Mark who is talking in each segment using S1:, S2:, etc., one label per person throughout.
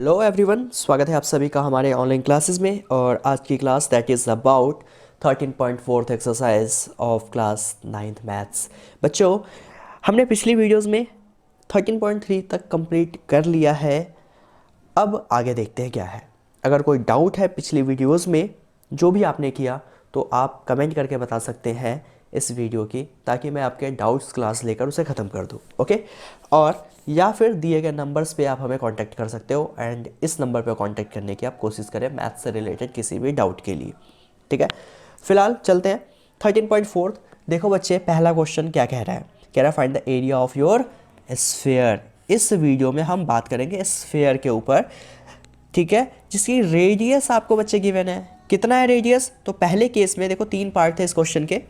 S1: Hello everyone, स्वागत है आप सभी का हमारे ऑनलाइन क्लासेस में। और आज की class that is about 13.4 exercise of class 9th maths. बच्चों, हमने पिछली वीडियोस में 13.3 तक कंप्लीट कर लिया है। अब आगे देखते हैं क्या है। अगर कोई डाउट है पिछली वीडियोस में जो भी आपने किया तो आप कमेंट करके बता सकते हैं इस वीडियो की, ताकि मैं आपके डाउट्स क्लास लेकर उसे ख़त्म कर दूँ। ओके, और या फिर दिए गए नंबर्स पे आप हमें कांटेक्ट कर सकते हो एंड इस नंबर पे कांटेक्ट करने की आप कोशिश करें मैथ्स से रिलेटेड किसी भी डाउट के लिए। ठीक है, फिलहाल चलते हैं 13.4। देखो बच्चे, पहला क्वेश्चन क्या कह रहा है? कह रहा है find the area of your sphere. इस वीडियो में हम बात करेंगे स्फीयर के ऊपर, ठीक है, जिसकी रेडियस आपको बच्चे गिवन है। कितना है रेडियस? तो पहले केस में देखो 3 पार्ट थे इस क्वेश्चन के।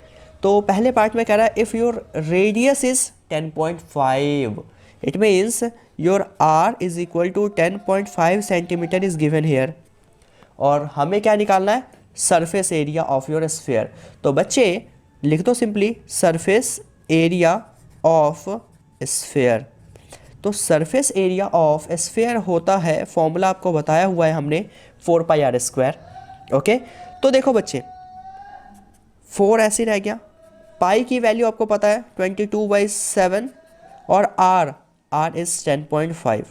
S1: तो पहले पार्ट में कह रहा है if your radius is 10.5, it means your R is equal to 10.5 centimetre is given here. और हमें क्या निकालना है? Surface area of your sphere. तो बच्चे लिख दो simply surface area of sphere. तो सरफेस एरिया ऑफ स्फीयर होता है, फॉर्मूला आपको बताया हुआ है हमने, 4πr²। ओके, तो देखो बच्चे 4 ऐसे रह गया, पाई की वैल्यू आपको पता है 22/7 और आर इज 10.5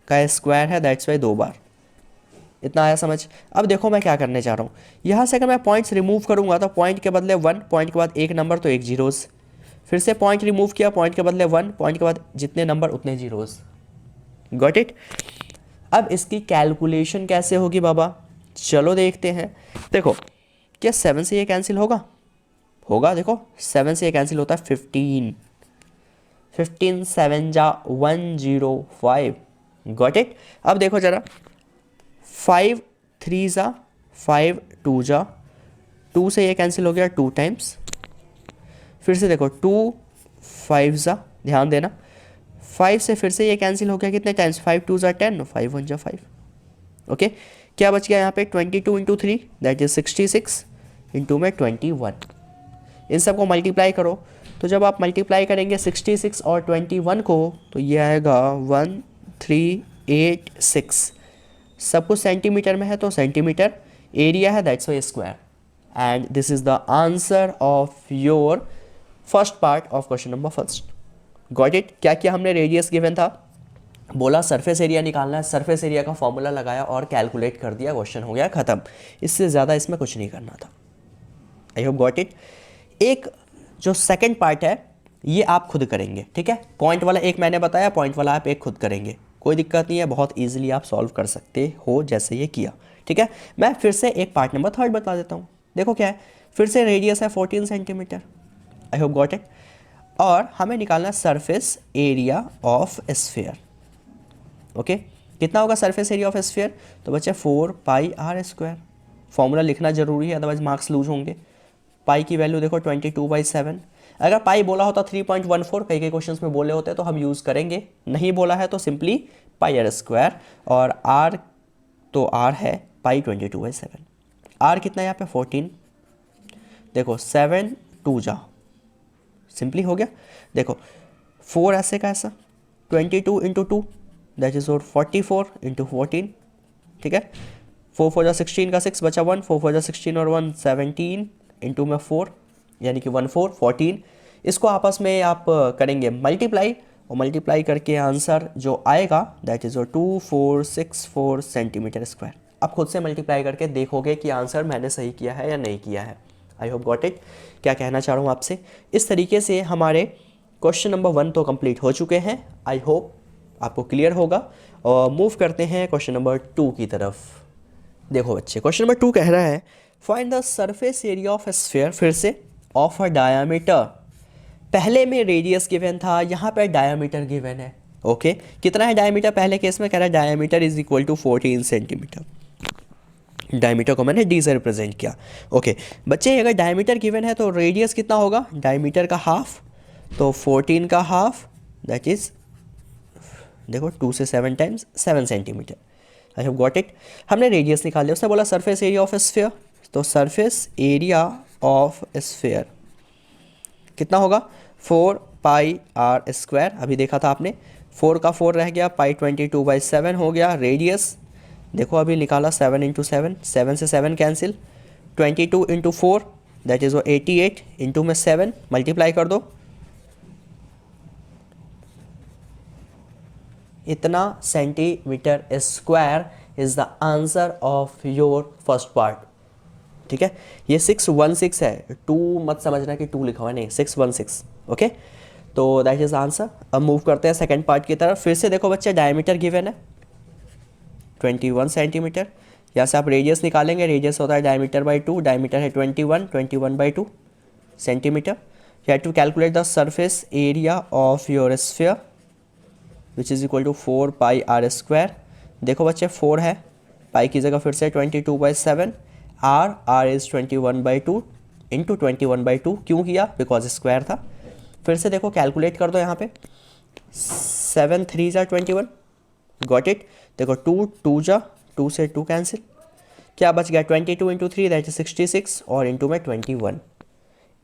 S1: का स्क्वायर है, दैट्स वाई 2 बार। इतना आया समझ? अब देखो मैं क्या करने जा रहा हूँ। यहाँ से अगर मैं पॉइंट्स रिमूव करूँगा तो पॉइंट के बदले 1, पॉइंट के बाद एक नंबर तो एक जीरोज़, फिर से पॉइंट रिमूव किया, पॉइंट के बदले 1, पॉइंट के बाद जितने नंबर उतने जीरोज़। Got it? अब इसकी कैलकुलेशन कैसे होगी बाबा? चलो देखते हैं। देखो, क्या 7 से ये कैंसिल होगा? होगा। देखो 7 से ये कैंसिल होता है 15, 7 जा 105। Got it? अब देखो जरा, 5 3 जा 5 2 जा 2 से ये कैंसिल हो गया 2 टाइम्स। फिर से देखो 2 5 जा, ध्यान देना, 5 से फिर से ये कैंसिल हो गया कितने टाइम्स? 5 2 जा 10, 5 1 जा 5। ओके, क्या बच गया यहाँ पे? 22 इंटू 3 दैट इज 66 इंटू में 21। इन सब को मल्टीप्लाई करो। तो जब आप मल्टीप्लाई करेंगे 66 और 21 को तो ये आएगा 1386। सब कुछ सेंटीमीटर में है तो सेंटीमीटर, एरिया है that's why square. And this is the answer of your first part of question number first. Got it? क्या किया हमने? रेडियस गिवन था, बोला सरफेस एरिया निकालना है, सरफेस एरिया का फॉर्मूला लगाया और कैलकुलेट कर दिया, क्वेश्चन हो गया ख़त्म। इससे ज़्यादा इसमें कुछ नहीं करना था। I hope got it. एक जो सेकंड पार्ट है ये आप खुद करेंगे, ठीक है? पॉइंट वाला एक मैंने बताया, पॉइंट वाला आप एक खुद करेंगे, कोई दिक्कत नहीं है, बहुत ईजिली आप सॉल्व कर सकते हो जैसे ये किया, ठीक है? मैं फिर से एक पार्ट नंबर 3 बता देता हूँ। देखो क्या है, फिर से रेडियस है 14 centimetre. I hope got it. और हमें निकालना surface area of sphere. Okay, कितना होगा सरफेस एरिया ऑफ स्फीयर? तो बच्चे 4πr²। फॉर्मूला लिखना जरूरी है, अदरवाइज मार्क्स लूज होंगे। पाई की वैल्यू देखो 22/7। अगर पाई बोला होता 3.14, कई कई क्वेश्चंस में बोले होते तो हम यूज़ करेंगे, नहीं बोला है तो सिंपली πr²। और आर, तो आर है पाई 22/7। आर कितना है यहाँ पे? 14। देखो 7 2 जा, सिंपली हो गया। देखो 4 ऐसे का ऐसा, 22 इंटू 2 दैट इज 44 इंटू 14, ठीक है? 4 4 जा 16 का 6 बचा 1, 4 4 जा 16 और 1 17 इंटू में 4, यानी कि 1 4 14। इसको आपस में आप करेंगे मल्टीप्लाई, और मल्टीप्लाई करके आंसर जो आएगा दैट इज 2464 सेंटीमीटर स्क्वायर। आप खुद से मल्टीप्लाई करके देखोगे कि आंसर मैंने सही किया है या नहीं किया है। I hope got it. क्या कहना चाह रहा हूँ आपसे? इस तरीके से हमारे क्वेश्चन नंबर 1 तो कंप्लीट हो चुके हैं। आई होप आपको क्लियर होगा। और मूव करते हैं क्वेश्चन नंबर 2 की तरफ। देखो बच्चे, क्वेश्चन नंबर 2 कह रहा है find the surface area of sphere, फिर से ऑफ अ डायामीटर। पहले में रेडियस गिवन था, यहाँ पर डायामीटर गिवन है। ओके, कितना है डायामीटर? पहले केस में कह रहा है diameter is equal to 14 centimetre. Diameter को मैंने डी से रिप्रेजेंट किया। ओके बच्चे, अगर डायमीटर गिवन है तो रेडियस कितना होगा? डायमीटर का हाफ, तो 14 का हाफ दैट इज, देखो 2 से 7 times 7 centimetre. I have got it. हमने रेडियस निकाल लिया। उसने बोला सरफेस एरिया ऑफ स्फीयर, तो सरफेस एरिया ऑफ स्फीयर कितना होगा? 4πr²। अभी देखा था आपने 4 का 4 रह गया, पाई 22/7 हो गया। रेडियस देखो अभी निकाला 7 इंटू 7, 7 से 7 कैंसिल, 22 इंटू 4 दैट इज़ वो 88, इंटू में 7 मल्टीप्लाई कर दो, इतना centimetre square is the answer of your first part. ठीक है, ये 616 है, 2 मत समझना कि 2 लिखा हुआ है, नहीं 616। ओके, तो दैट इज आंसर। अब मूव करते हैं सेकंड पार्ट की तरफ। फिर से देखो बच्चे, डायमीटर गिवन है 21 सेंटीमीटर। यहाँ से आप रेडियस निकालेंगे, रेडियस होता है डायमीटर बाई 2, डायमीटर है 21/2 centimetre. You have to calculate the surface area of your sphere which is equal to 4 pi R square. देखो बच्चे 4 है, पाई की जगह फिर से 22/7, आर इज़ 21/2 इंटू 21/2। क्यों किया? बिकॉज स्क्वायर था। फिर से देखो कैलकुलेट कर दो यहाँ पे, 7 3 जा 21, गॉट इट। देखो 2 जा 2 से 2 कैंसिल, क्या बच गया 22 इंटू 3 दैट इज 66 और इंटू में 21।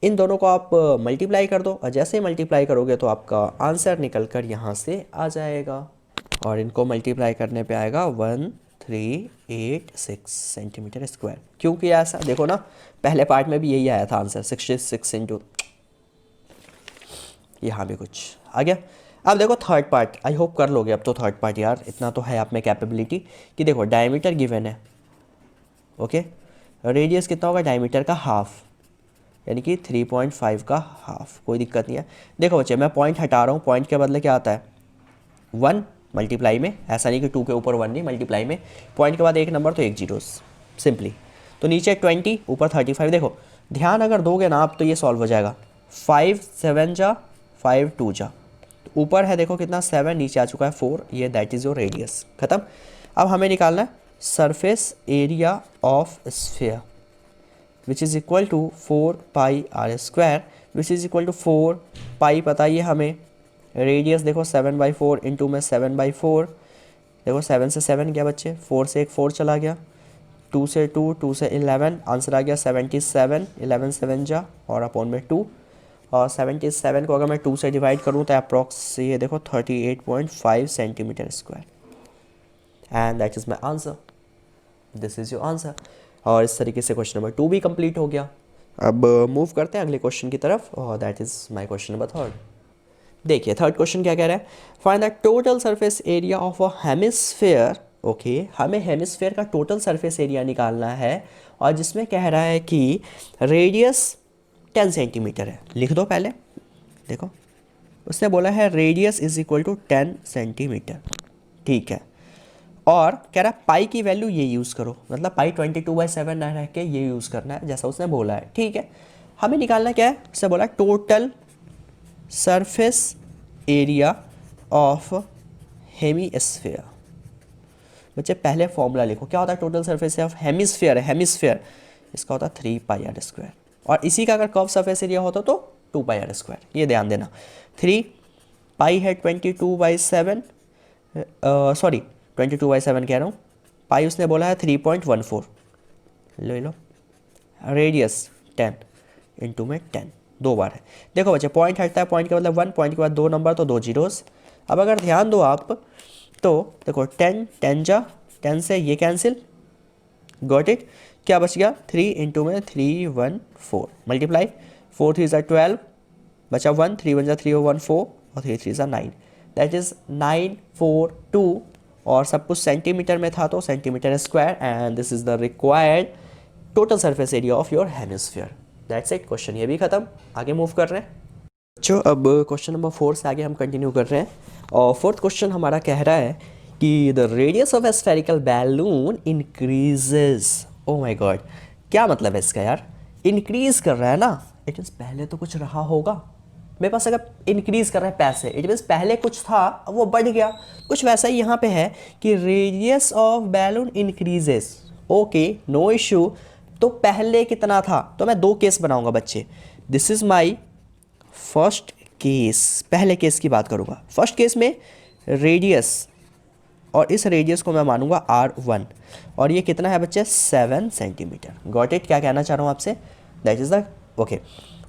S1: इन दोनों को आप मल्टीप्लाई कर दो और जैसे ही मल्टीप्लाई करोगे तो आपका आंसर निकल कर यहाँ से आ जाएगा और इनको मल्टीप्लाई करने पे आएगा 1386 सेंटीमीटर स्क्वायर। क्यों किया ऐसा? देखो ना, पहले पार्ट में भी यही आया था आंसर, 66 इंटू, यहाँ भी कुछ आ गया। अब देखो थर्ड पार्ट, आई होप कर लोगे अब तो थर्ड पार्ट यार, इतना तो है आप में कैपेबिलिटी कि देखो डायमीटर गिवन है, ओके, रेडियस कितना होगा डायमीटर का हाफ, यानी कि 3.5 का हाफ, कोई दिक्कत नहीं है। देखो बच्चे मैं पॉइंट हटा रहा हूँ, पॉइंट के बदले क्या आता है 1 मल्टीप्लाई में, ऐसा नहीं कि 2 के ऊपर 1 नहीं, मल्टीप्लाई में पॉइंट के बाद एक नंबर तो एक जीरोस सिंपली, तो नीचे 20 ऊपर 35। देखो ध्यान अगर दोगे ना आप तो ये सॉल्व हो जाएगा, 5 7 जा 5 2 जा, तो ऊपर है देखो कितना 7, नीचे आ चुका है 4, ये दैट इज़ योर रेडियस, खत्म। अब हमें निकालना है surface area of sphere which is equal to 4 pi R square which is equal to 4 pi पता ही है हमें, रेडियस देखो 7/4 इंटू में 7/4, देखो 7 से 7 गया बच्चे, 4 से एक 4 चला गया, 2 से 2, 2 से 11, आंसर आ गया 77, 11 7 जा और अपॉन में 2, और 77 को अगर मैं 2 से डिवाइड करूँ तो अप्रॉक्स ये देखो 38.5 centimetre square, and that is my answer, this is your answer. और इस तरीके से क्वेश्चन नंबर 2 भी कंप्लीट हो गया। अब मूव करते हैं अगले क्वेश्चन की तरफ, और that is my question number 3। देखिए थर्ड क्वेश्चन क्या कह रहा है, find the total surface area of a hemisphere. Okay, हमें हेमिस्फेयर का टोटल सरफेस एरिया निकालना है, और जिसमें कह रहा है कि रेडियस 10 सेंटीमीटर है। लिख दो पहले, देखो उसने बोला है radius is equal to 10 centimetre, ठीक है, और कह रहा है पाई की वैल्यू ये यूज़ करो, मतलब पाई 22/7 ना रह के ये यूज़ करना है जैसा उसने बोला है, ठीक है। हमें निकालना क्या है, उसने बोला total surface area of hemisphere. बच्चे पहले फॉर्मूला लिखो, क्या होता है total surface area of hemisphere है, हेमीस्फीयर इसका होता है 3 पाई आर स्क्वायर, और इसी का अगर कर्व सरफेस एरिया होता तो 2 पाई आर स्क्वायर, ये ध्यान देना। 3 पाई है 22/7, सॉरी 22/7 कह रहा हूँ, पाई उसने बोला है 3.14, ले लो, रेडियस 10 इंटू में 10 दो बार है। देखो बच्चे पॉइंट हटता है, पॉइंट के मतलब 1, पॉइंट के बाद 2 नंबर तो 2 जीरोस। अब अगर ध्यान दो आप तो देखो 10 10 जा 10 से ये कैंसिल, गॉट इट, क्या बच गया 3 इंटू में 314 मल्टीप्लाई 4 3 12 बचा 1, 3 1 जा 3 1 4 और 3 3 जा 9, दैट इज़ 942, और सब कुछ सेंटीमीटर में था तो centimetre square, and this is the required total surface area of your hemisphere. That's it, question ये भी खत्म। आगे मूव कर रहे हैं बच्चों, अब क्वेश्चन नंबर 4 से आगे हम कंटिन्यू कर रहे हैं, और फोर्थ क्वेश्चन हमारा कह रहा है कि the radius of A spherical balloon increases. Oh my God, क्या मतलब है इसका यार, इंक्रीज कर रहा है ना, इट मीन्स पहले तो कुछ रहा होगा, मेरे पास अगर इंक्रीज कर रहा है पैसे, इट मीन्स पहले कुछ था अब वो बढ़ गया, कुछ वैसा ही यहाँ पे है कि radius of balloon increases. Okay, no issue, तो पहले कितना था, तो मैं 2 केस बनाऊंगा बच्चे, this is my first case, पहले केस की बात करूंगा। फर्स्ट केस में रेडियस, और इस रेडियस को मैं मानूंगा R1, और ये कितना है बच्चे 7 सेंटीमीटर, गॉट इट, क्या कहना चाह रहा हूँ आपसे, दैट इज द ओके।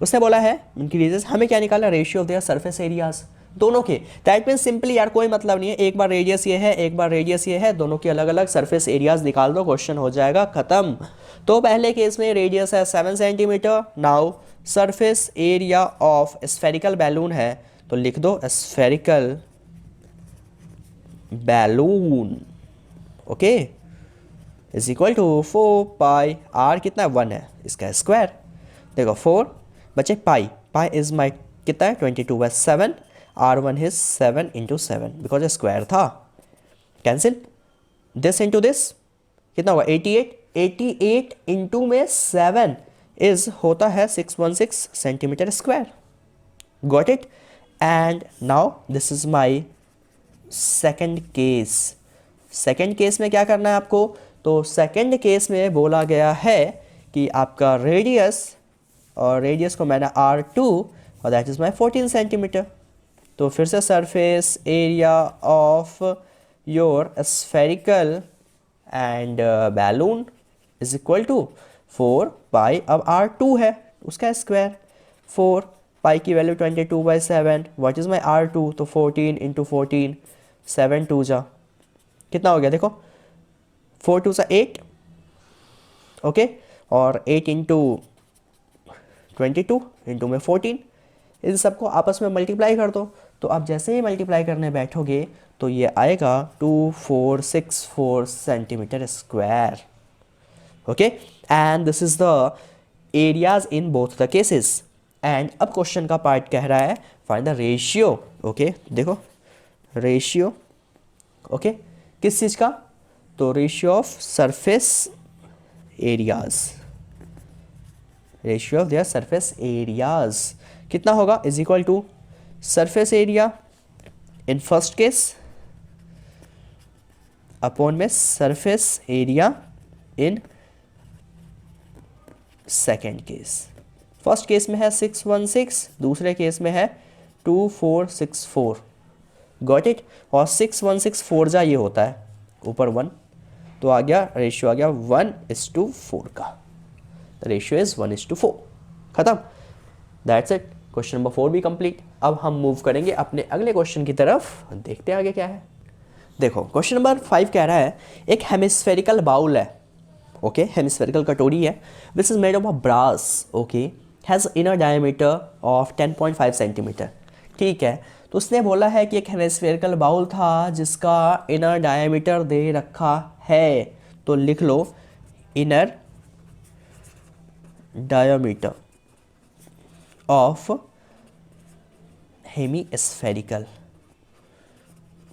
S1: उसने बोला है इंक्रीजेस, हमें क्या निकालना, ratio of their surface areas, दोनों के। दैट मीन्स सिंपली यार कोई मतलब नहीं है, एक बार रेडियस ये है एक बार रेडियस ये है, दोनों के अलग अलग सरफेस एरियाज निकाल दो, क्वेश्चन हो जाएगा खत्म। तो पहले केस में रेडियस है 7 centimetre. Now surface area of spherical balloon है, तो लिख दो spherical balloon, okay, is equal to 4 pi R कितना 1 है इसका स्क्वायर। देखो 4 बचे पाई, पाई इज माई कितना है 22/7, R1 is 7 into 7 because square था, कैंसिल दिस इंटू दिस कितना हुआ 88, 88 इंटू में 7 इज होता है 616 centimetre square, got it. And now this is my second case. Second case में क्या करना है आपको, तो सेकेंड केस में बोला गया है कि आपका रेडियस, और रेडियस को मैंने R2 और दैट इज माई 14 सेंटीमीटर। तो फिर से surface area of your spherical and balloon is equal to 4 pi, अब R2 है उसका स्क्वायर, 4 पाई की value 22/7, what is my R2, तो 14 इंटू 14, 7 2 जा कितना हो गया देखो, 4 2 सा 8, ओके, और 8 इंटू 22 इंटू में 14, इन सबको आपस में मल्टीप्लाई कर दो। तो आप जैसे ही मल्टीप्लाई करने बैठोगे तो ये आएगा 2464 centimetre square, okay. And this is the areas in both the cases. And अब क्वेश्चन का पार्ट कह रहा है फाइंड द रेशियो, ओके, देखो रेशियो, ओके, किस चीज़ का, तो ratio of surface areas, ratio of their surface areas कितना होगा, is equal to surface area in first case upon में surface area in second case. First case में है 616, दूसरे केस में है 2464, गॉट इट। और 6164 जा ये होता है ऊपर 1, तो आ गया रेशियो आ गया 1:4 का, रेशियो इज 1:4, खत्म, दैट्स इट। क्वेश्चन नंबर 4 भी कंप्लीट। अब हम मूव करेंगे अपने अगले क्वेश्चन की तरफ, देखते हैं आगे क्या है। देखो क्वेश्चन नंबर 5 कह रहा है एक हेमिस्फेरिकल बाउल है, ओके, हेमिस्फेरिकल कटोरी है, which is made of a brass, okay, has inner diameter of 10.5 centimetre, ठीक है। तो उसने बोला है कि एक हेमिस्फेरिकल बाउल था जिसका इनर डायमीटर दे रखा है, तो लिख लो इनर डायमीटर ऑफ हेमिस्फेरिकल,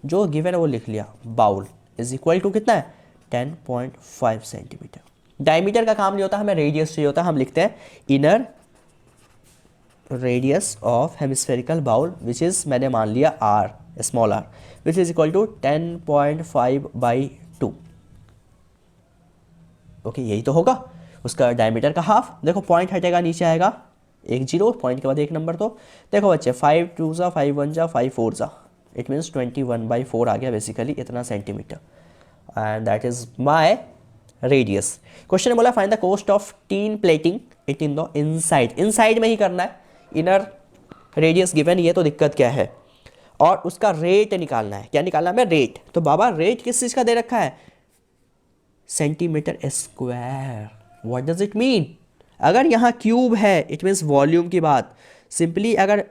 S1: जो गिवन है वो लिख लिया, बाउल इज इक्वल टू कितना है 10.5 सेंटीमीटर। डायमीटर का काम नहीं होता, हमें रेडियस चाहिए होता है, हम लिखते हैं inner radius of hemispherical bowl which is मैंने मान लिया r, small r, which is equal to 10.5/2, okay, यही तो होगा उसका डायमीटर का हाफ। देखो पॉइंट हटेगा नीचे आएगा एक 0, पॉइंट के बाद एक नंबर, तो देखो बच्चे 5 2 जा 5 1 जा 5 4 जा, इट मीन्स 21/4 आ गया बेसिकली इतना centimetre, and that is my radius. Question ने बोला find the cost of tin plating it in the inside, inside में ही करना है, इनर रेडियस गिवन, ये तो दिक्कत क्या है, और उसका रेट निकालना है, क्या निकालना है हमें, रेट। तो बाबा रेट किस चीज़ का दे रखा है, centimetre square, what does it mean. अगर यहाँ क्यूब है इट मीन्स वॉल्यूम की बात, सिंपली अगर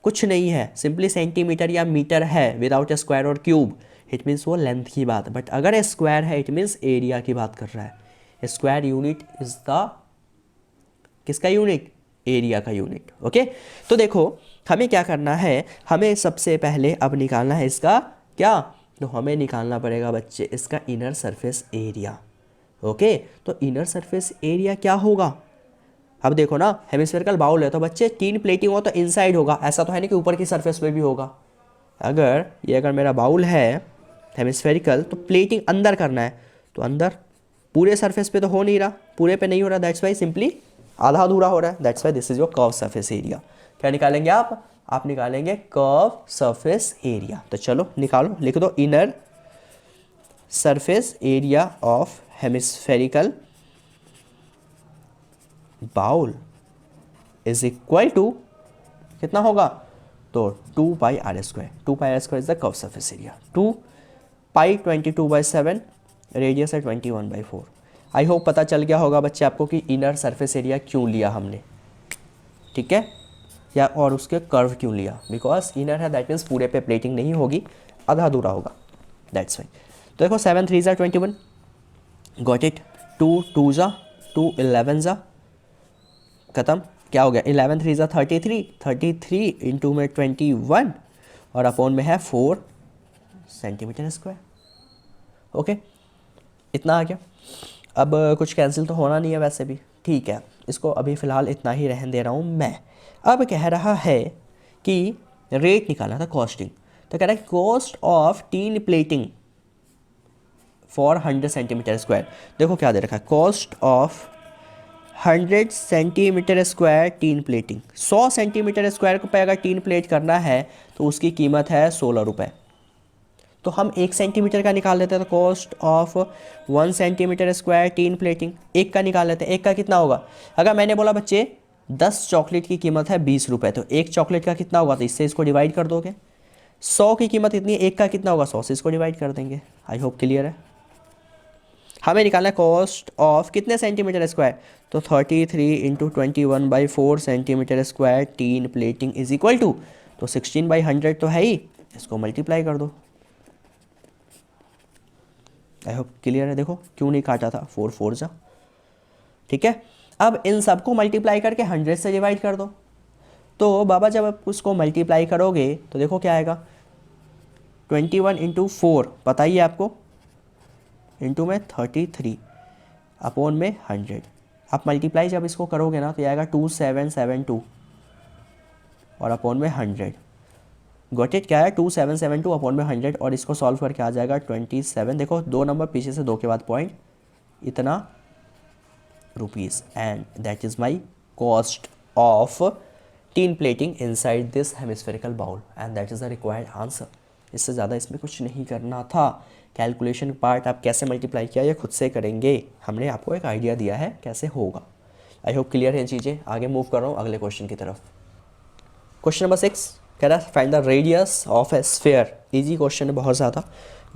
S1: कुछ नहीं है सिंपली सेंटीमीटर या मीटर है विदाउट ए स्क्वायर और क्यूब, इट मीन्स वो लेंथ की बात, बट अगर स्क्वायर है इट मीन्स एरिया की बात कर रहा है। स्क्वायर यूनिट इज द किसका यूनिट, एरिया का यूनिट, ओके। तो देखो हमें क्या करना है, हमें सबसे पहले अब निकालना है इसका क्या, तो हमें निकालना पड़ेगा बच्चे इसका इनर सरफेस एरिया, ओके। तो इनर सरफेस एरिया क्या होगा, अब देखो ना हेमिस्फेरिकल बाउल है तो बच्चे तीन प्लेटिंग हो तो इनसाइड होगा, ऐसा तो है नहीं कि ऊपर की सरफेस पे भी होगा। अगर मेरा बाउल है हेमिस्फेरिकल तो प्लेटिंग अंदर करना है, तो अंदर पूरे सरफेस पे तो हो नहीं रहा, पूरे पे नहीं हो रहा, दैट्स वाई सिंपली आधा अधूरा हो रहा है, that's why this is your curve surface area. क्या निकालेंगे आप निकालेंगे कर्व सरफेस एरिया। तो चलो निकालो, लिख दो inner surface area of hemispherical bowl is equal to कितना होगा, तो 2 pi R square, 2 pi R square is the curve surface area, 2 pi 22/7, radius है 21/4। आई होप पता चल गया होगा बच्चे आपको कि इनर सरफेस एरिया क्यों लिया हमने, ठीक है, या और उसके कर्व क्यों लिया, बिकॉज इनर है दैट मीन्स पूरे पे प्लेटिंग नहीं होगी, आधा अधूरा होगा, दैट्स वाई। तो देखो 7 3 21, गॉट इट, 2 2 2 11 खत्म, क्या हो गया, 11 3 33, 33 इंटू में 21 और अपॉन में है 4 सेंटीमीटर स्क्वायर। ओके, इतना आ गया। अब कुछ कैंसिल तो होना नहीं है वैसे भी, ठीक है, इसको अभी फ़िलहाल इतना ही रहने दे रहा हूँ मैं। अब कह रहा है कि रेट निकालना था, कॉस्टिंग, तो कह रहा है cost of tin plating for 100 centimetre square. देखो क्या दे रखा है, cost of 100 centimetre square tin plating, 100 centimetre square पे अगर टीन प्लेट करना है तो उसकी कीमत है 16 रुपये। तो हम 1 सेंटीमीटर का निकाल लेते हैं, तो cost of 1 centimetre square tin plating, एक का निकाल लेते हैं, एक का कितना होगा, अगर मैंने बोला बच्चे 10 चॉकलेट की कीमत है 20 रुपये, तो एक चॉकलेट का कितना होगा, तो इससे इसको डिवाइड कर दोगे। 100 की कीमत इतनी, एक का कितना होगा, 100 से इसको डिवाइड कर देंगे। आई होप क्लियर है। हमें निकालना है कॉस्ट ऑफ कितने सेंटीमीटर स्क्वायर, तो 33 into 21/4 centimetre square tin plating is equal to, तो 16/100 तो है ही, इसको मल्टीप्लाई कर दो। आई होप क्लियर है। देखो क्यों नहीं काटा था, 4 4 जा, ठीक है। अब इन सबको मल्टीप्लाई करके 100 से डिवाइड कर दो। तो बाबा जब आप उसको मल्टीप्लाई करोगे तो देखो क्या आएगा, 21 इंटू 4 पता ही है आपको, इंटू में 33 अपॉन में 100। आप मल्टीप्लाई जब इसको करोगे ना तो ये आएगा 2772 और अपॉन में 100। गॉट इट, क्या है 2772 अपॉन में 100, और इसको सॉल्व करके आ जाएगा 27, देखो 2 नंबर पीछे से 2 के बाद पॉइंट, इतना rupees, and that is my cost of tin plating inside this hemispherical bowl, and that is the required answer. इससे ज़्यादा इसमें कुछ नहीं करना था। कैलकुलेशन पार्ट आप कैसे मल्टीप्लाई किया ये खुद से करेंगे, हमने आपको एक आइडिया दिया है कैसे होगा। आई होप क्लियर है चीज़ें। आगे मूव कर रहा हूँ अगले क्वेश्चन की तरफ। क्वेश्चन नंबर 6 कह रहा है find the radius of A sphere. Easy question है बहुत ज़्यादा।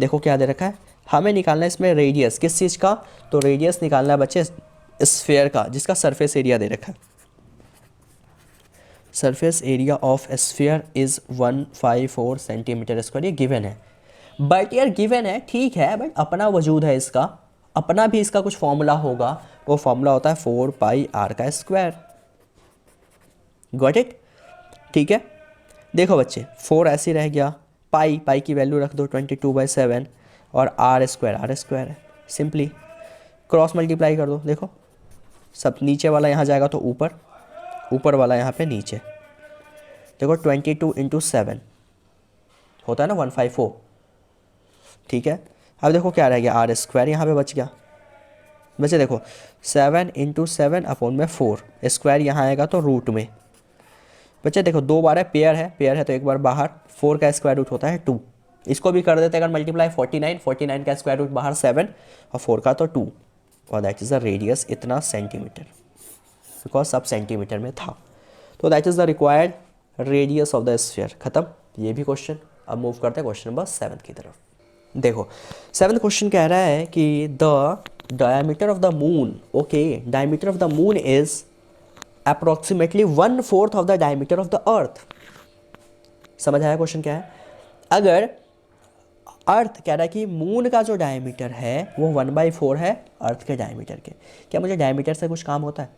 S1: देखो क्या दे रखा है, हमें निकालना है इसमें रेडियस, किस चीज़ का, तो रेडियस निकालना है बच्चे स्फेयर का, जिसका सरफेस एरिया दे रखा है। Surface area of sphere is 154 centimetre square, ये गिवन है। बट यार गिवन है ठीक है, बट अपना वजूद है इसका, अपना भी इसका कुछ फॉर्मूला होगा, वो फॉर्मूला होता है 4 पाई आर का स्क्वायर। गॉट इट, ठीक है। देखो बच्चे 4 ऐसे रह गया, पाई की वैल्यू रख दो 22/7 और आर स्क्वायर है, सिंपली क्रॉस मल्टीप्लाई कर दो। देखो सब नीचे वाला यहाँ जाएगा तो ऊपर वाला यहाँ पे नीचे। देखो 22 इंटू 7 होता है ना 154, ठीक है। अब देखो क्या रह गया, आर स्क्वायर यहाँ पे बच गया। बच्चे देखो 7 इंटू 7 अपॉन में 4, स्क्वायर यहाँ आएगा तो रूट में। बच्चे देखो 2 बार है, पेयर है तो एक बार बाहर, 4 का स्क्वायर रूट होता है 2। इसको भी कर देते अगर मल्टीप्लाई 49 का स्क्वायर रूट बाहर 7 और 4 का तो 2, और दैट इज़ द रेडियस इतना सेंटीमीटर, बिकॉज सब सेंटीमीटर में था। तो that is the required radius of the sphere. खत्म ये भी क्वेश्चन। अब मूव करते हैं क्वेश्चन नंबर 7 की तरफ। देखो 7th क्वेश्चन कह रहा है कि the diameter of the moon, okay, diameter of the moon is approximately 1/4 of the diameter of the earth. समझ आया क्वेश्चन क्या है। अगर अर्थ कह रहा है कि मून का जो डायमीटर है वो 1/4 है अर्थ के डायमीटर के, क्या मुझे डायमीटर से कुछ काम होता है?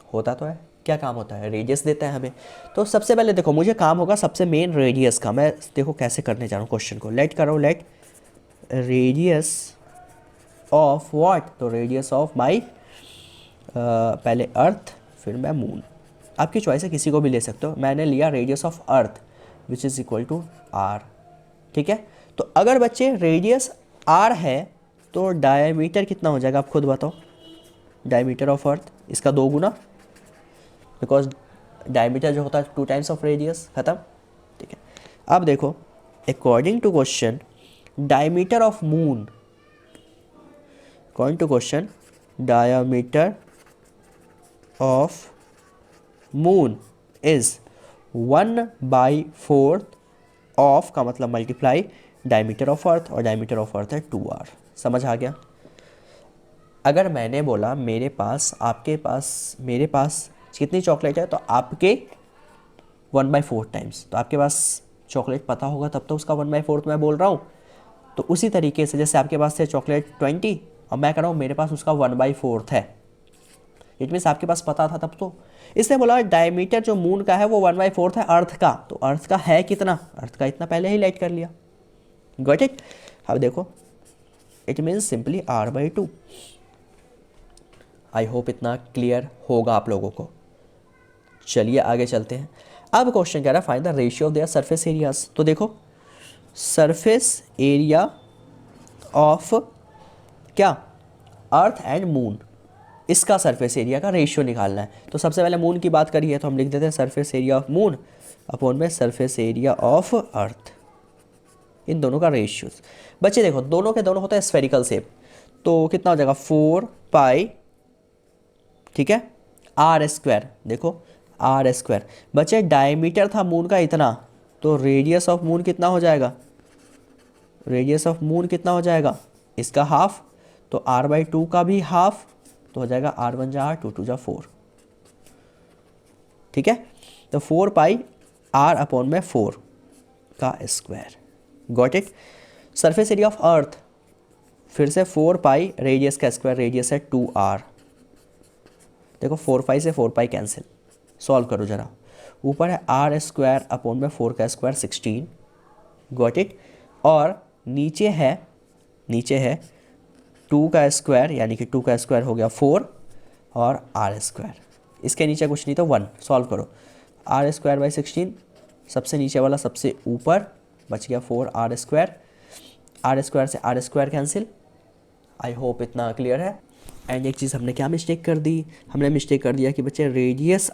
S1: होता तो है। क्या काम होता है? रेडियस देता है हमें। तो सबसे पहले देखो मुझे काम होगा सबसे मेन रेडियस का। मैं देखो कैसे करने जा रहा हूँ क्वेश्चन को। लेट करो, लेट रेडियस ऑफ व्हाट, तो रेडियस ऑफ माई पहले अर्थ फिर मैं मून, आपकी चॉइस है, किसी को भी ले सकते हो। मैंने लिया radius of earth which is equal to R, ठीक है। तो अगर बच्चे रेडियस आर है तो डायमीटर कितना हो जाएगा आप खुद बताओ। डायमीटर ऑफ अर्थ इसका 2 गुना, बिकॉज डायमीटर जो होता है 2 टाइम्स ऑफ रेडियस। खत्म, ठीक है। अब देखो according to question diameter of moon, according to question diameter of moon is 1/4 of का मतलब मल्टीप्लाई डायमीटर ऑफ अर्थ, और डायमीटर ऑफ अर्थ है 2r। समझ आ गया? अगर मैंने बोला मेरे पास, आपके पास, मेरे पास कितनी चॉकलेट है, तो आपके 1/4 टाइम्स, तो आपके पास चॉकलेट पता होगा तब तो उसका 1/4 मैं बोल रहा हूँ। तो उसी तरीके से जैसे आपके पास है चॉकलेट 20 और मैं कह रहा हूँ मेरे पास उसका 1/4 है, इट मीन्स आपके पास पता था तब तो। इसने बोला डायमीटर जो मून का है वो 1/4 है अर्थ का, तो अर्थ का है कितना, अर्थ का इतना पहले ही लाइट कर लिया। Got it? अब देखो it means simply r/2। I hope इतना क्लियर होगा आप लोगों को। चलिए आगे चलते हैं। अब क्वेश्चन कह रहा है find the ratio of their surface areas. तो देखो सरफेस एरिया ऑफ क्या, अर्थ एंड मून, इसका सरफेस एरिया का रेशियो निकालना है। तो सबसे पहले मून की बात करी है तो हम लिख देते हैं surface area of moon upon में सरफेस एरिया ऑफ अर्थ, इन दोनों का रेशियो। बच्चे देखो दोनों के दोनों होता है स्फेरिकल शेप, तो कितना हो जाएगा 4π, ठीक है, r²। देखो r²। बच्चे डायमीटर था मून का इतना, तो रेडियस ऑफ मून कितना हो जाएगा, रेडियस ऑफ मून कितना हो जाएगा, इसका हाफ, तो r/2 का भी हाफ, तो हो जाएगा r1 जा r, 2 जा 4, ठीक है। तो 4π r/4 का square. Got it? Surface area of earth फिर से 4π रेडियस का स्क्वायर, रेडियस है 2r। देखो 4π से 4π कैंसिल, सॉल्व करो जरा। ऊपर है r²/4 का स्क्वायर 16। Got it? और नीचे है 2 का स्क्वायर, यानी कि 2 का स्क्वायर हो गया 4 और r²। इसके नीचे कुछ नहीं तो 1। सॉल्व करो, r²/16 सबसे नीचे वाला सबसे ऊपर, बच गया 4r²। r² से r² कैंसिल। आई होप इतना क्लियर है। एंड एक चीज़ हमने क्या मिस्टेक कर दी, हमने मिस्टेक कर दिया कि बच्चे रेडियस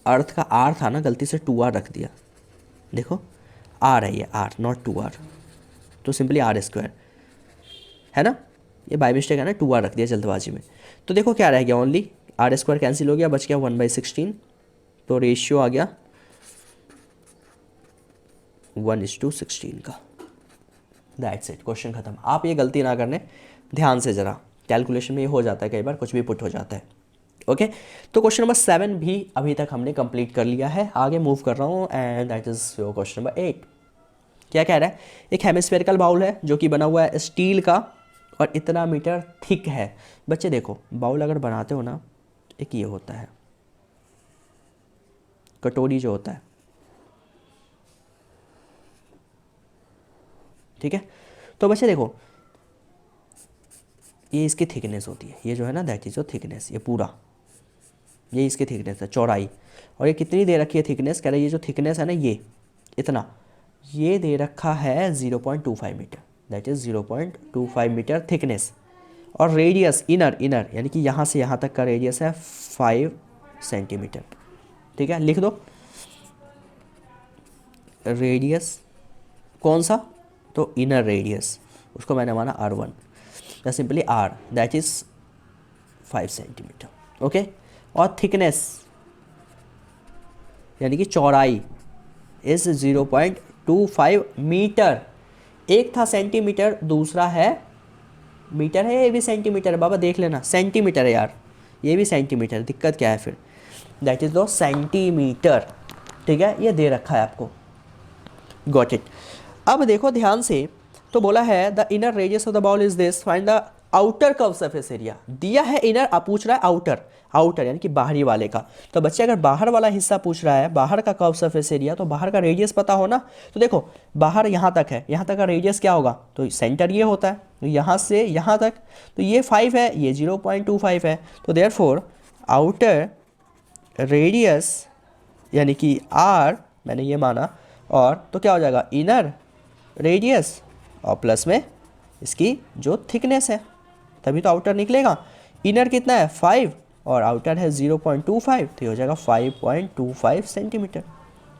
S1: अर्थ का r था ना, गलती से 2r रख दिया। देखो r है ये, r नॉट 2r, तो सिंपली r² है ना, ये बाय मिस्टेक है ना, 2r रख दिया जल्दबाजी में। तो देखो क्या रह गया, ओनली r² कैंसिल हो गया, बच गया 1/16, तो रेशियो आ गया 1:16 का। दैट्स इट, क्वेश्चन खत्म। आप ये गलती ना करने, ध्यान से ज़रा, कैलकुलेशन में ये हो जाता है कई बार, कुछ भी पुट हो जाता है। ओके, तो क्वेश्चन नंबर 7 भी अभी तक हमने कंप्लीट कर लिया है। आगे मूव कर रहा हूँ and that is your question number 8। क्या कह रहा है, एक हेमिस्फेरिकल बाउल है जो कि बना हुआ है स्टील का और इतना मीटर थिक है। बच्चे देखो बाउल अगर बनाते हो ना, एक ये होता है कटोरी जो होता है, ठीक है। तो बच्चे देखो ये इसकी थिकनेस होती है, ये जो है ना दैट इज योर थिकनेस, ये पूरा ये इसकी थिकनेस है, चौड़ाई। और ये कितनी दे रखी है थिकनेस, कह रहे ये जो थिकनेस है ना ये इतना, ये दे रखा है 0.25 metre, that is 0.25 metre thickness. और रेडियस इनर यानी कि यहाँ से यहाँ तक का रेडियस है 5 सेंटीमीटर, ठीक है। लिख दो रेडियस कौन सा, तो इनर रेडियस, उसको मैंने माना r1, या simply r, that is 5 centimetre. Okay, और थिकनेस यानी कि चौड़ाई इज 0.25 मीटर। एक था सेंटीमीटर, दूसरा है मीटर है, ये भी सेंटीमीटर है बाबा, देख लेना सेंटीमीटर है यार, ये भी सेंटीमीटर, दिक्कत क्या है फिर, दैट इज दो सेंटीमीटर, ठीक है। ये दे रखा है आपको। Got it? अब देखो ध्यान से, तो बोला है the inner radius of the bowl is this, find the outer curve surface area. दिया है इनर, आप पूछ रहा है आउटर यानी कि बाहरी वाले का। तो बच्चे अगर बाहर वाला हिस्सा पूछ रहा है, बाहर का कर्व सरफेस एरिया, तो बाहर का रेडियस पता हो ना। तो देखो बाहर यहाँ तक है, यहाँ तक का रेडियस क्या होगा, तो सेंटर ये होता है, तो यहाँ से यहाँ तक, तो ये 5 है, ये 0.25 है, तो देयरफॉर आउटर रेडियस यानी कि r मैंने ये माना, और तो क्या हो जाएगा इनर रेडियस और प्लस में इसकी जो थिकनेस है, तभी तो आउटर निकलेगा। इनर कितना है 5 और आउटर है 0.25, तो ये हो जाएगा 5.25 सेंटीमीटर।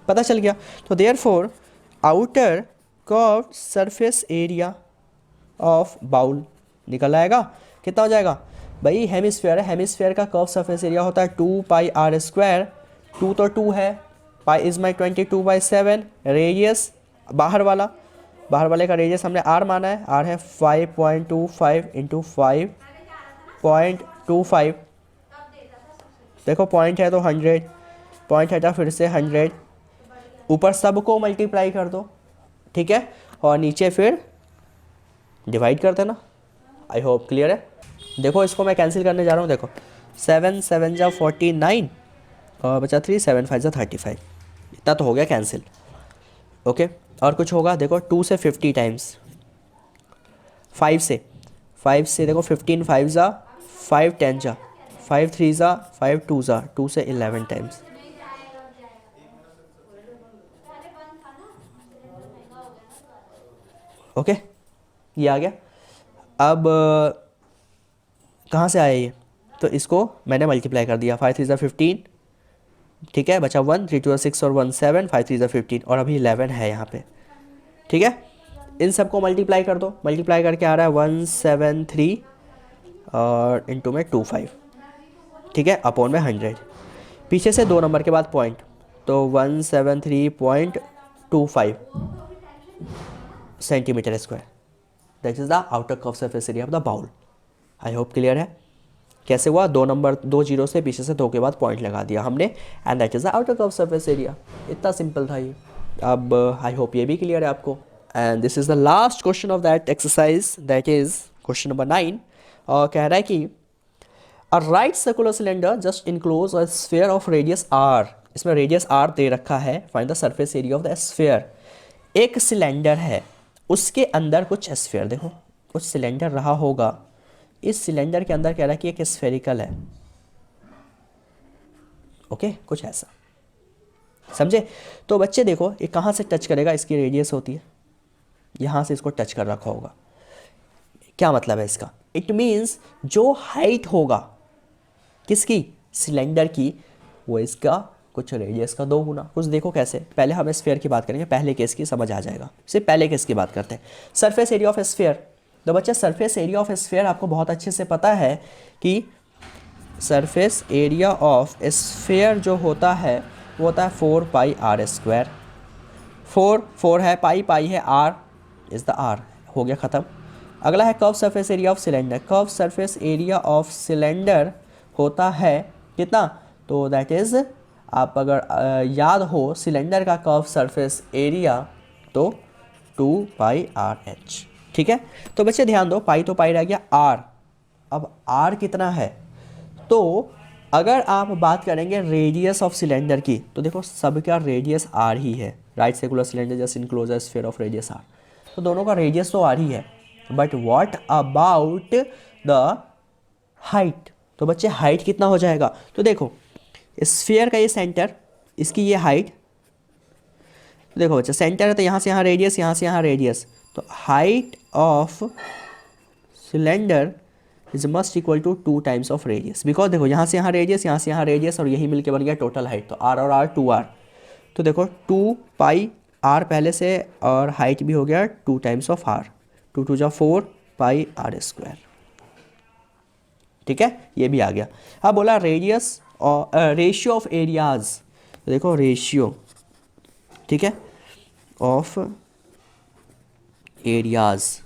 S1: पता चल गया। तो therefore outer curved surface area of bowl निकल आएगा, कितना हो जाएगा भाई, हेमिस्फेयर है, हेमिस्फेयर का कर्व सरफेस एरिया होता है 2πr², 2 तो 2 है, पाई इज माई 22/7, रेडियस बाहर वाले का रेडियस हमने r माना है, r है 5.25 इंटू 5.25, देखो पॉइंट है तो 100, पॉइंट हटा फिर से 100, ऊपर सबको मल्टीप्लाई कर दो, ठीक है, और नीचे फिर डिवाइड कर देना। आई होप क्लियर है। देखो इसको मैं कैंसिल करने जा रहा हूँ, देखो 7 7 जा 49 और बचा 3, 7 5 जा 35, इतना तो हो गया कैंसिल। ओके, और कुछ होगा, देखो 2 से 50 टाइम्स, 5 से देखो 15 5 जा 5 10 जा 5 3 जा 5 2 जा 2 से 11 टाइम्स। ओके, ये आ गया। अब कहाँ से आया ये, तो इसको मैंने मल्टीप्लाई कर दिया, 5 3 जा 15, ठीक है, बचा 1, 3 2 6 और 1 7, 5 3 जा 15 और अभी 11 है यहाँ पे, ठीक है। इन सबको मल्टीप्लाई कर दो, मल्टीप्लाई करके आ रहा है 173 और इंटू में 25, ठीक है, अपॉन में 100, पीछे से 2 नंबर के बाद पॉइंट, तो 173.25 centimetre square, that is the outer curve surface area of the bowl. I hope clear है। कैसे हुआ, 2 जीरो से पीछे से 2 के बाद पॉइंट लगा दिया हमने, and that is the outer curve surface area. इतना सिंपल था ये। अब आई होप ये भी क्लियर है आपको। And this is the last question of that exercise, that is question number 9। और कह रहा है कि a right circular cylinder just enclose a sphere of radius r, इसमें रेडियस r दे रखा है, find the surface area of the sphere. एक cylinder है, उसके अंदर कुछ स्फीयर, देखो कुछ सिलेंडर रहा होगा, इस सिलेंडर के अंदर कह रहा है कि एक स्फेरिकल है, ओके, कुछ ऐसा, समझे। तो बच्चे देखो ये कहाँ से टच करेगा, इसकी रेडियस होती है, यहाँ से इसको टच कर रखा होगा। क्या मतलब है इसका, इट मीन्स जो हाइट होगा किसकी, सिलेंडर की, वो इसका कुछ रेडियस का 2 गुना। कुछ देखो कैसे, पहले हम स्फीयर की बात करेंगे, पहले केस की समझ आ जाएगा, सिर्फ पहले केस की बात करते हैं। सरफेस एरिया ऑफ स्फीयर, तो बच्चे सरफेस एरिया ऑफ स्फीयर आपको बहुत अच्छे से पता है कि सरफेस एरिया ऑफ स्फीयर जो होता है वो होता है 4 पाई r स्क्वायर। 4 है, पाई है, r इज़ द r, हो गया ख़त्म। अगला है curve surface area of cylinder. Curve surface area of cylinder होता है कितना, तो दैट इज़, आप अगर याद हो सिलेंडर का कर्व सरफेस एरिया तो 2 पाई RH, ठीक है। तो बच्चे ध्यान दो, पाई तो पाई रह गया, r, अब r कितना है, तो अगर आप बात करेंगे रेडियस ऑफ सिलेंडर की, तो देखो सबका रेडियस r ही है, right circular cylinder just enclose a sphere of radius r, तो दोनों का रेडियस तो r ही है, but what about the height, तो बच्चे हाइट कितना हो जाएगा, तो देखो स्फीयर का ये सेंटर, इसकी ये हाइट, देखो बच्चे सेंटर है तो यहाँ से यहाँ रेडियस, यहाँ से यहाँ रेडियस, तो height of cylinder is must equal to 2 times of radius, because देखो यहाँ से यहाँ रेडियस, यहाँ से यहाँ रेडियस, और यही मिलके बन गया टोटल हाइट, तो r और r 2r, तो देखो 2 पाई r पहले से, और हाइट भी हो गया 2 टाइम्स ऑफ r, 2 2 जा 4 पाई r स्क्वायर, ठीक है, ये भी आ गया। अब बोला रेडियस और रेशियो ऑफ एरियाज, तो देखो रेशियो, ठीक है, ऑफ एरियाज,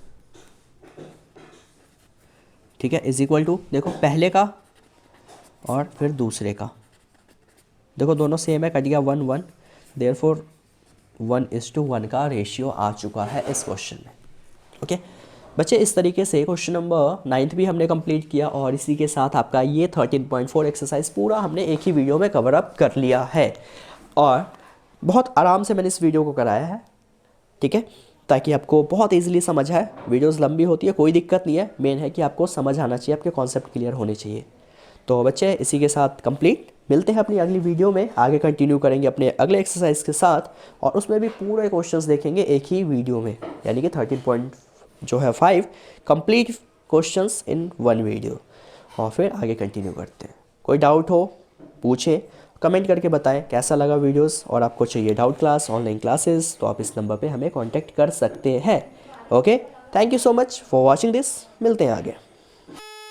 S1: ठीक है, इज इक्वल टू, देखो पहले का और फिर दूसरे का, देखो दोनों सेम है, कट गया 1 1, देयरफॉर 1:1 का रेशियो आ चुका है इस क्वेश्चन में। ओके बच्चे, इस तरीके से क्वेश्चन नंबर 9 भी हमने कंप्लीट किया, और इसी के साथ आपका ये 13.4 एक्सरसाइज पूरा हमने एक ही वीडियो में कवर अप कर लिया है, और बहुत आराम से मैंने इस वीडियो को कराया है, ठीक है, ताकि आपको बहुत इजीली समझ आए। वीडियोस लंबी होती है, कोई दिक्कत नहीं है, मेन है कि आपको समझ आना चाहिए, आपके कॉन्सेप्ट क्लियर होने चाहिए। तो बच्चे इसी के साथ कंप्लीट, मिलते हैं अपनी अगली वीडियो में, आगे कंटिन्यू करेंगे अपने अगले एक्सरसाइज के साथ, और उसमें भी पूरे क्वेश्चंस देखेंगे एक ही वीडियो में, यानी कि 13.5 कंप्लीट क्वेश्चंस इन 1 वीडियो, और फिर आगे कंटिन्यू करते हैं। कोई डाउट हो पूछें, कमेंट करके बताएं कैसा लगा वीडियोस, और आपको चाहिए डाउट क्लास, ऑनलाइन क्लासेस, तो आप इस नंबर पे हमें कांटेक्ट कर सकते हैं। Okay, thank you so much for watching this, मिलते हैं आगे।